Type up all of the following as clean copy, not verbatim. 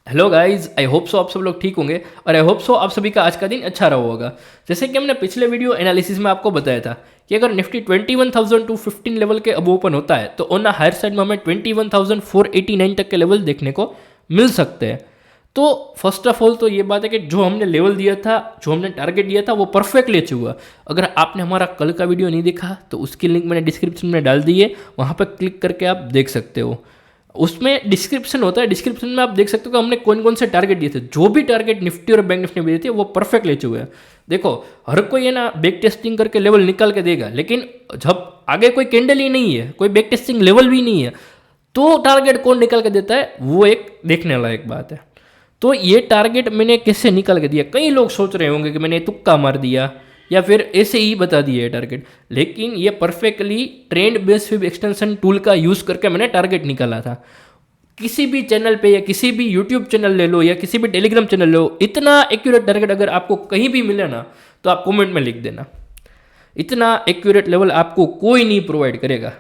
Hello guys, I hope so आप सब लोग ठीक होंगे और आई होप सो आप सभी का आज का दिन अच्छा रहा होगा। जैसे कि हमने पिछले वीडियो एनालिसिस में आपको बताया था कि अगर निफ्टी 21,000 टू 15 लेवल के अब ओपन होता है तो ऑन द हायर साइड में हमें 21,489 तक के लेवल देखने को मिल सकते हैं। तो फर्स्ट ऑफ ऑल तो ये बात है कि जो हमने लेवल दिया था, जो हमने टारगेट दिया था, वो परफेक्टली अचीव हुआ। अगर आपने हमारा कल का वीडियो नहीं देखा तो उसकी लिंक मैंने डिस्क्रिप्शन में डाल दी है, वहाँ पर क्लिक करके आप देख सकते हो। उसमें डिस्क्रिप्शन होता है, डिस्क्रिप्शन में आप देख सकते हो कि हमने कौन कौन से टारगेट दिए थे। जो भी टारगेट निफ्टी और बैंक निफ्टी में दिए थे वो परफेक्ट ले चुके हैं। देखो, हर कोई है ना बैक टेस्टिंग करके लेवल निकाल के देगा, लेकिन जब आगे कोई कैंडल ही नहीं है, कोई बैक टेस्टिंग लेवल भी नहीं है, तो टारगेट कौन निकाल के देता है वो एक देखने लायक बात है। तो ये टारगेट मैंने कैसे निकाल के दिया, कई लोग सोच रहे होंगे कि मैंने तुक्का मार दिया या फिर ऐसे ही बता दिया है टारगेट, लेकिन ये perfectly trend based fib extension tool का यूज़ करके मैंने टारगेट निकाला था। किसी भी चैनल पे या किसी भी यूट्यूब चैनल ले लो या किसी भी टेलीग्राम चैनल ले लो, इतना एक्यूरेट टारगेट अगर आपको कहीं भी मिले ना तो आप कमेंट में लिख देना। इतना एक्यूरेट लेवल आपको कोई नहीं प्रोवाइड करेगा।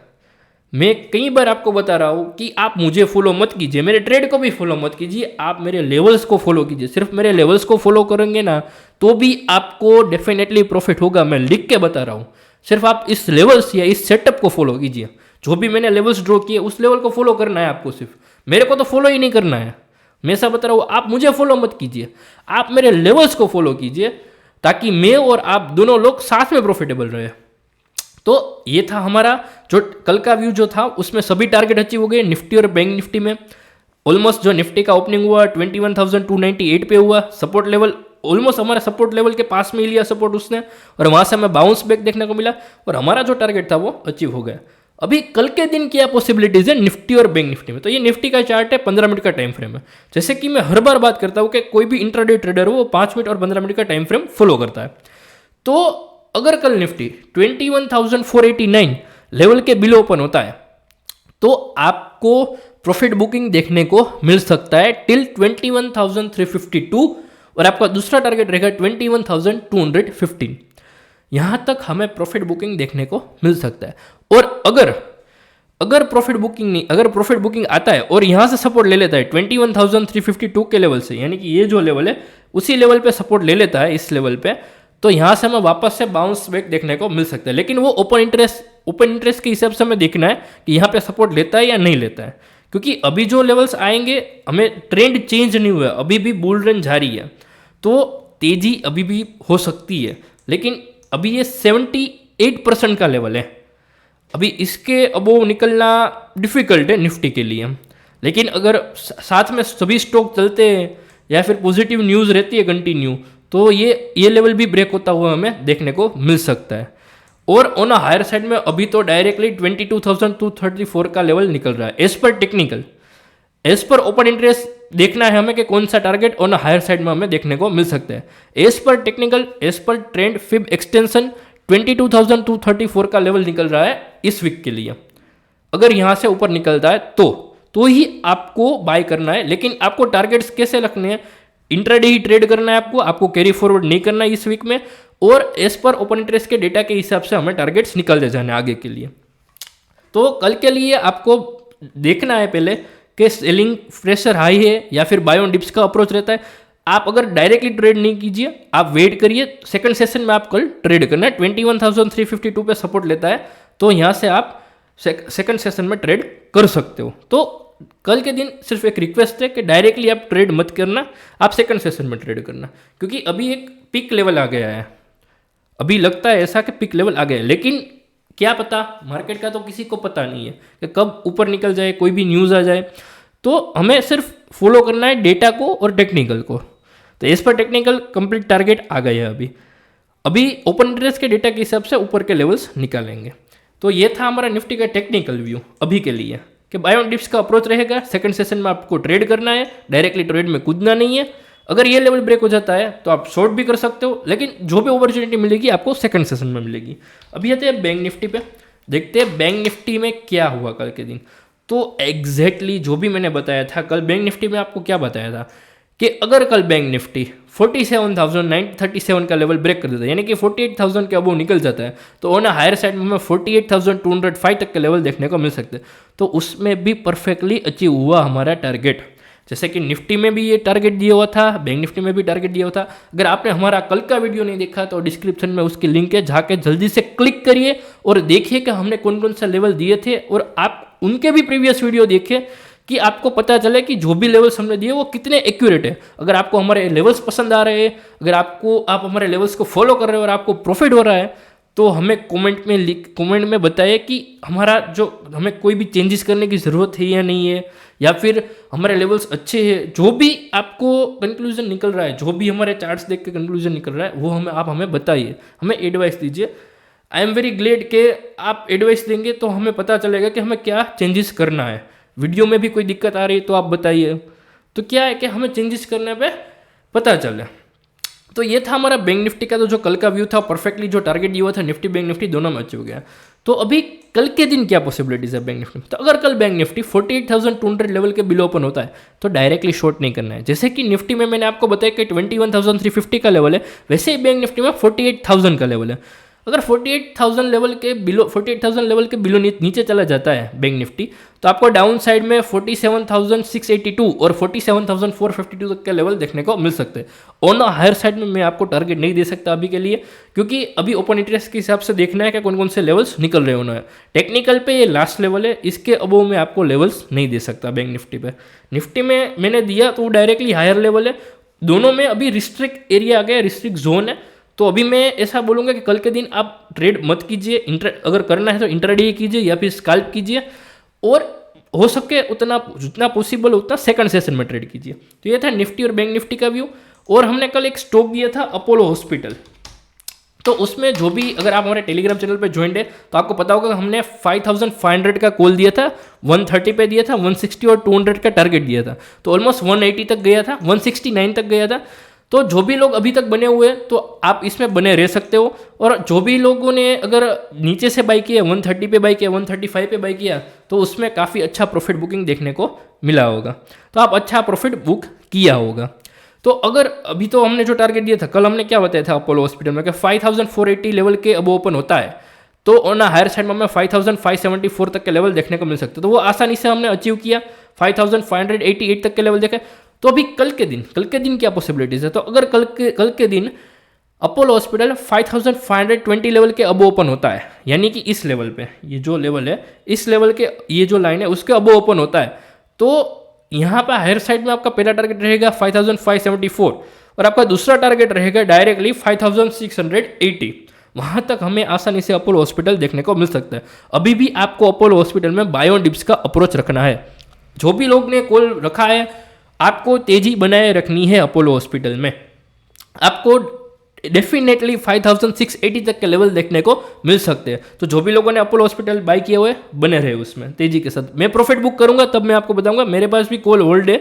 मैं कई बार आपको बता रहा हूँ कि आप मुझे फॉलो मत कीजिए, मेरे ट्रेड को भी फॉलो मत कीजिए, आप मेरे लेवल्स को फॉलो कीजिए। सिर्फ मेरे लेवल्स को फॉलो करेंगे ना तो भी आपको डेफिनेटली प्रॉफिट होगा, मैं लिख के बता रहा हूँ। सिर्फ आप इस लेवल्स या इस सेटअप को फॉलो कीजिए। जो भी मैंने लेवल्स ड्रॉ किए उस लेवल को फॉलो करना है आपको, सिर्फ मेरे को तो फॉलो ही नहीं करना है। मैं ऐसा बता रहा हूँ, आप मुझे फॉलो मत कीजिए, आप मेरे लेवल्स को फॉलो कीजिए, ताकि मैं और आप दोनों लोग साथ में प्रॉफिटेबल रहे। तो ये था हमारा जो कल का व्यू जो था, उसमें सभी टारगेट अचीव हो गए निफ्टी और बैंक निफ्टी में। ऑलमोस्ट जो निफ्टी का ओपनिंग हुआ 21,298 पे हुआ। सपोर्ट लेवल ऑलमोस्ट हमारा सपोर्ट लेवल के पास में ही लिया सपोर्ट उसने, और वहाँ से हमें बाउंस बैक देखने को मिला और हमारा जो टारगेट था वो अचीव हो गया। अभी कल के दिन क्या पॉसिबिलिटीज है निफ्टी और बैंक निफ्टी में, तो ये निफ्टी का चार्ट है, 15 मिनट का टाइम फ्रेम है। जैसे कि मैं हर बार बात करता हूँ कि कोई भी इंट्राडे ट्रेडर हो वो 5 मिनट और 15 मिनट का टाइम फ्रेम फॉलो करता है। तो अगर कल निफ्टी 21,489 लेवल के बिलो ओपन होता है तो आपको प्रॉफिट बुकिंग देखने को मिल सकता है टिल 21,352, और आपका दूसरा टारगेट रहेगा 21,215। यहां तक हमें प्रॉफिट बुकिंग देखने को मिल सकता है। और अगर प्रॉफिट बुकिंग नहीं, अगर प्रॉफिट बुकिंग आता है और यहां से सपोर्ट ले लेता है 21,352 के लेवल से, यानी कि ये जो लेवल है उसी लेवल पे सपोर्ट ले लेता है, इस लेवल पे, तो यहां से हमें वापस से बाउंस बैक देखने को मिल सकता है। लेकिन वो ओपन इंटरेस्ट के हिसाब से हमें देखना है कि यहाँ पे सपोर्ट लेता है या नहीं लेता है, क्योंकि अभी जो लेवल्स आएंगे, हमें ट्रेंड चेंज नहीं हुआ, अभी भी बुल रन जारी है, तो तेजी अभी भी हो सकती है। लेकिन अभी ये 78% का लेवल है, अभी इसके अबोव निकलना डिफिकल्ट है निफ्टी के लिए। लेकिन अगर साथ में सभी स्टॉक चलते हैं या फिर पॉजिटिव न्यूज़ रहती है कंटिन्यू, तो ये लेवल भी ब्रेक होता हुआ हमें देखने को मिल सकता है। और ऑन अ हायर साइड में अभी तो डायरेक्टली 22,234 का लेवल निकल रहा है as per technical. As per open interest देखना है हमें कि कौन सा target on a higher side में हमें देखने को मिल सकता है। As per technical, as per trend fib extension 22,234 का लेवल निकल रहा है इस वीक के लिए। अगर यहां से ऊपर निकलता है तो ही आपको बाय करना है। लेकिन आपको टारगेट्स कैसे रखने हैं, इंट्राडे ही ट्रेड करना है आपको कैरी फॉरवर्ड नहीं करना है इस वीक में, और एज पर ओपन इंटरेस्ट के डेटा के हिसाब से हमें टारगेट्स निकलते जाने आगे के लिए। तो कल के लिए आपको देखना है पहले कि सेलिंग प्रेशर हाई है या फिर बाय ऑन डिप्स का अप्रोच रहता है। आप अगर डायरेक्टली ट्रेड नहीं कीजिए, आप वेट करिए, सेकंड सेशन में आप कल ट्रेड करना है। 21,352 पे सपोर्ट लेता है तो यहाँ से आप सेकंड सेशन में ट्रेड कर सकते हो। तो कल के दिन सिर्फ एक रिक्वेस्ट है कि डायरेक्टली आप ट्रेड मत करना, आप सेकंड सेशन में ट्रेड करना, क्योंकि अभी एक पिक लेवल आ गया है। अभी लगता है ऐसा कि पिक लेवल आ गया है, लेकिन क्या पता, मार्केट का तो किसी को पता नहीं है कि कब ऊपर निकल जाए, कोई भी न्यूज़ आ जाए। तो हमें सिर्फ फॉलो करना है डेटा को और टेक्निकल को। तो इस पर टेक्निकल कंप्लीट टारगेट आ गए हैं। अभी ओपन इंटरेस्ट के डेटा के हिसाब से ऊपर के लेवल्स निकालेंगे। तो ये था हमारा निफ्टी का टेक्निकल व्यू अभी के लिए, कि बाय ऑन डिप्स का अप्रोच रहेगा। सेकंड सेशन में आपको ट्रेड करना है, डायरेक्टली ट्रेड में कूदना नहीं है। अगर ये लेवल ब्रेक हो जाता है तो आप शॉर्ट भी कर सकते हो, लेकिन जो भी अपॉर्चुनिटी मिलेगी आपको सेकंड सेशन में मिलेगी। अभी आते हैं बैंक निफ्टी पे, देखते हैं बैंक निफ्टी में क्या हुआ कल के दिन। तो एग्जैक्टली जो भी मैंने बताया था कल बैंक निफ्टी में, आपको क्या बताया था कि अगर कल बैंक निफ्टी 47,937 का लेवल ब्रेक कर देता है, यानी कि 48,000 के अबव निकल जाता है, तो ऑन हायर साइड में हमें 48,205 तक के लेवल देखने को मिल सकते हैं। तो उसमें भी परफेक्टली अचीव हुआ हमारा टारगेट। जैसे कि निफ्टी में भी ये टारगेट दिया हुआ था, बैंक निफ्टी में भी टारगेट दिया हुआ था। अगर आपने हमारा कल का वीडियो नहीं देखा तो डिस्क्रिप्शन में उसकी लिंक है, जाके जल्दी से क्लिक करिए और देखिए कि हमने कौन कौन सा लेवल दिए थे, और आप उनके भी प्रीवियस वीडियो देखिए कि आपको पता चले कि जो भी लेवल्स हमने दिए वो कितने एक्यूरेट है। अगर आपको हमारे लेवल्स पसंद आ रहे हैं, अगर आप हमारे लेवल्स को फॉलो कर रहे हो और आपको प्रॉफिट हो रहा है, तो हमें कमेंट में बताइए कि हमें कोई भी चेंजेस करने की ज़रूरत है या नहीं है, या फिर हमारे लेवल्स अच्छे हैं। जो भी आपको कंक्लूजन निकल रहा है, जो भी हमारे चार्ट्स देख के कंक्लूजन निकल रहा है, वो आप हमें बताइए, हमें एडवाइस दीजिए। आई एम वेरी ग्लेड कि आप एडवाइस देंगे तो हमें पता चलेगा कि हमें क्या चेंजेस करना है। वीडियो में भी कोई दिक्कत आ रही है तो आप बताइए, तो क्या है कि हमें चेंजेस करने पे पता चले। तो ये था हमारा बैंक निफ्टी का, तो जो कल का व्यू था परफेक्टली जो टारगेट दिया हुआ था निफ्टी बैंक निफ्टी दोनों में अचीव हो गया। तो अभी कल के दिन क्या पॉसिबिलिटीज है बैंक निफ्टी में, तो अगर कल बैंक निफ्टी 48,200 लेवल के बिलो ओपन होता है तो डायरेक्टली शॉर्ट नहीं करना है। जैसे कि निफ्टी में मैंने आपको बताया कि 21,350 का लेवल है, वैसे ही बैंक निफ्टी में 48,000 का लेवल है। अगर 48,000 लेवल के बिलो नीचे चला जाता है बैंक निफ्टी, तो आपको डाउन साइड में 47,682 और 47,452 तक के लेवल देखने को मिल सकते हैं। ऑन हायर साइड में मैं आपको टारगेट नहीं दे सकता अभी के लिए, क्योंकि अभी ओपन इंटरेस्ट के हिसाब से देखना है कि कौन कौन से लेवल्स निकल रहे होना है। टेक्निकल पे ये लास्ट लेवल है, इसके अबव में आपको लेवल्स नहीं दे सकता बैंक निफ्टी पे। निफ्टी में मैंने दिया तो डायरेक्टली हायर लेवल है, दोनों में अभी रिस्ट्रिक्ट एरिया आ गया, रिस्ट्रिक्ट जोन है। तो अभी मैं ऐसा बोलूँगा कि कल के दिन आप ट्रेड मत कीजिए, अगर करना है तो इंट्राडे कीजिए या फिर स्कैल्प कीजिए, और हो सके उतना जितना पॉसिबल उतना सेकंड सेशन में ट्रेड कीजिए। तो ये था निफ्टी और बैंक निफ्टी का व्यू। और हमने कल एक स्टॉक दिया था अपोलो हॉस्पिटल, तो उसमें जो भी, अगर आप हमारे टेलीग्राम चैनल पे ज्वाइंट है तो आपको पता होगा कि हमने 5,500 का कॉल दिया था, 130 पे दिया था, 160 और 200 का टारगेट दिया था, तो ऑलमोस्ट 180 तक गया था, 169 तक गया था। तो जो भी लोग अभी तक बने हुए हैं तो आप इसमें बने रह सकते हो, और जो भी लोगों ने अगर नीचे से बाई किया, 130 पे बाई किया, 135 पे बाई किया, तो उसमें काफ़ी अच्छा प्रॉफिट बुकिंग देखने को मिला होगा, तो आप अच्छा प्रॉफिट बुक किया होगा। तो अगर अभी तो हमने जो टारगेट दिया था, कल हमने क्या बताया था अपोलो हॉस्पिटल में कि 5,480 लेवल के अब ओपन होता है, तो ऑन हायर साइड में हमें 5,574 तक के लेवल देखने को मिल सकते, तो वो आसानी से हमने अचीव किया, 5,588 तक के लेवल देखे। तो अभी कल के दिन क्या पॉसिबिलिटीज है, तो अगर कल के दिन अपोलो हॉस्पिटल 5,520 लेवल के अब ओपन होता है, यानी कि इस लेवल पे, ये जो लेवल है, इस लेवल के ये जो लाइन है उसके अब ओपन होता है, तो यहाँ पे हायर साइड में आपका पहला टारगेट रहेगा 5,574 और आपका दूसरा टारगेट रहेगा डायरेक्टली 5,680। वहाँ तक हमें आसानी से अपोलो हॉस्पिटल देखने को मिल सकता है। अभी भी आपको अपोलो हॉस्पिटल में बाय ऑन डिप्स का अप्रोच रखना है। जो भी लोग ने कॉल रखा है, आपको तेजी बनाए रखनी है अपोलो हॉस्पिटल में, आपको डेफिनेटली 5,680 तक के लेवल देखने को मिल सकते हैं। तो जो भी लोगों ने अपोलो हॉस्पिटल बाय किए हुए बने रहे उसमें तेजी के साथ। मैं प्रॉफिट बुक करूंगा तब मैं आपको बताऊंगा, मेरे पास भी कॉल होल्ड है,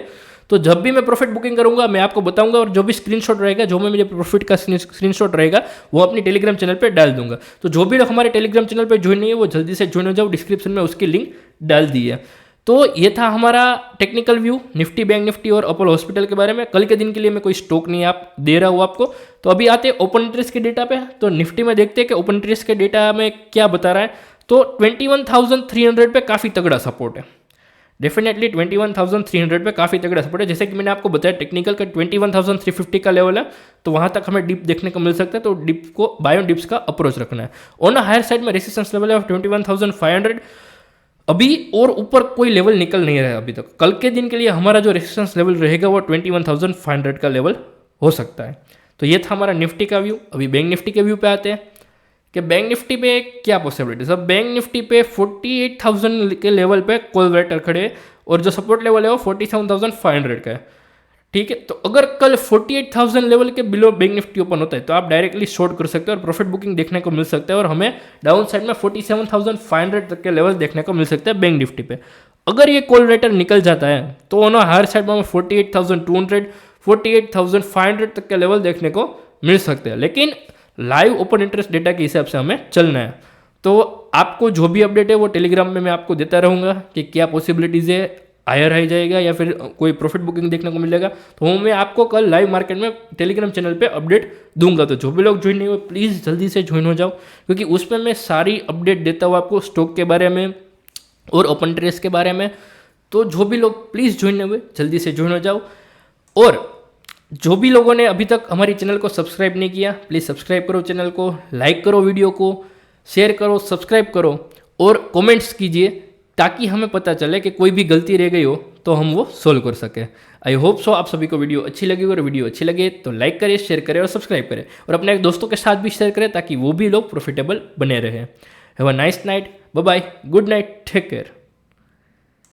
तो जब भी मैं प्रॉफिट बुकिंग करूंगा मैं आपको बताऊंगा, और जो भी स्क्रीनशॉट रहेगा, जो मैं मेरे प्रॉफिट का स्क्रीनशॉट रहेगा वो अपनी टेलीग्राम चैनल पर डाल दूंगा। तो जो भी लोग हमारे टेलीग्राम चैनल पर ज्वाइन नहीं है वो जल्दी से ज्वाइन हो जाओ, डिस्क्रिप्शन में उसकी लिंक डाल दी है। तो ये था हमारा technical view Nifty, bank Nifty और अपोलो हॉस्पिटल के बारे में। कल के दिन के लिए मैं कोई स्टॉक नहीं आप दे रहा हूँ आपको। तो अभी आते हैं ओपन इंटरेस्ट के डेटा पे। तो निफ्टी में देखते हैं कि ओपन इंटरेस्ट के डेटा में क्या बता रहा है। तो 21,300 पे काफ़ी तगड़ा सपोर्ट है, डेफिनेटली 21,300 पे काफ़ी तगड़ा सपोर्ट है। जैसे कि मैंने आपको बताया टेक्निकल का 21,350 का लेवल है, तो वहाँ तक हमें डिप देखने को मिल सकता है। तो डिप को बाय ऑन डिप्स का अप्रोच रखना है। ऑन हायर साइड में रेसिस्टेंस लेवल है 21,500। अभी और ऊपर कोई लेवल निकल नहीं रहा है अभी तक। कल के दिन के लिए हमारा जो रेजिस्टेंस लेवल रहेगा वो 21,500 का लेवल हो सकता है। तो ये था हमारा निफ्टी का व्यू। अभी बैंक निफ्टी के व्यू पे आते हैं कि बैंक निफ्टी पे क्या पॉसिबिलिटीज। अब बैंक निफ्टी पे 48,000 के लेवल पे कॉल वेटर खड़े, और जो सपोर्ट लेवल है वो 47,500 का है, ठीक है। तो अगर कल 48,000 लेवल के बिलो बैंक निफ्टी ओपन होता है तो आप डायरेक्टली शॉर्ट कर सकते हो और प्रॉफिट बुकिंग देखने को मिल सकता है, और हमें डाउन साइड में 47,500 तक के लेवल देखने को मिल सकते हैं बैंक निफ्टी पे। अगर ये कॉल रेटर निकल जाता है तो ऑन हायर साइड में हमें 48,200 48,500 तक के लेवल देखने को मिल सकते हैं। लेकिन लाइव ओपन इंटरेस्ट डेटा के हिसाब से हमें चलना है। तो आपको जो भी अपडेट है वो टेलीग्राम में मैं आपको देता रहूँगा कि क्या पॉसिबिलिटीज़ है, हायर आ जाएगा या फिर कोई प्रॉफिट बुकिंग देखने को मिलेगा। तो मैं आपको कल लाइव मार्केट में टेलीग्राम चैनल पे अपडेट दूंगा। तो जो भी लोग ज्वाइन नहीं हुए प्लीज़ जल्दी से ज्वाइन हो जाओ, क्योंकि उसमें मैं सारी अपडेट देता हूँ आपको स्टॉक के बारे में और ओपन इंटरेस्ट के बारे में। तो जो भी लोग प्लीज़ ज्वाइन हुए जल्दी से ज्वाइन हो जाओ। और जो भी लोगों ने अभी तक हमारी चैनल को सब्सक्राइब नहीं किया, प्लीज़ सब्सक्राइब करो चैनल को, लाइक करो वीडियो को, शेयर करो, सब्सक्राइब करो और कमेंट्स कीजिए, ताकि हमें पता चले कि कोई भी गलती रह गई हो तो हम वो सोल्व कर सकें। आई होप सो आप सभी को वीडियो अच्छी लगी, और वीडियो अच्छी लगे तो लाइक करें, शेयर करें और सब्सक्राइब करें, और अपने दोस्तों के साथ भी शेयर करें ताकि वो भी लोग प्रॉफिटेबल बने रहें। Have a nice night, bye bye, good night, take care.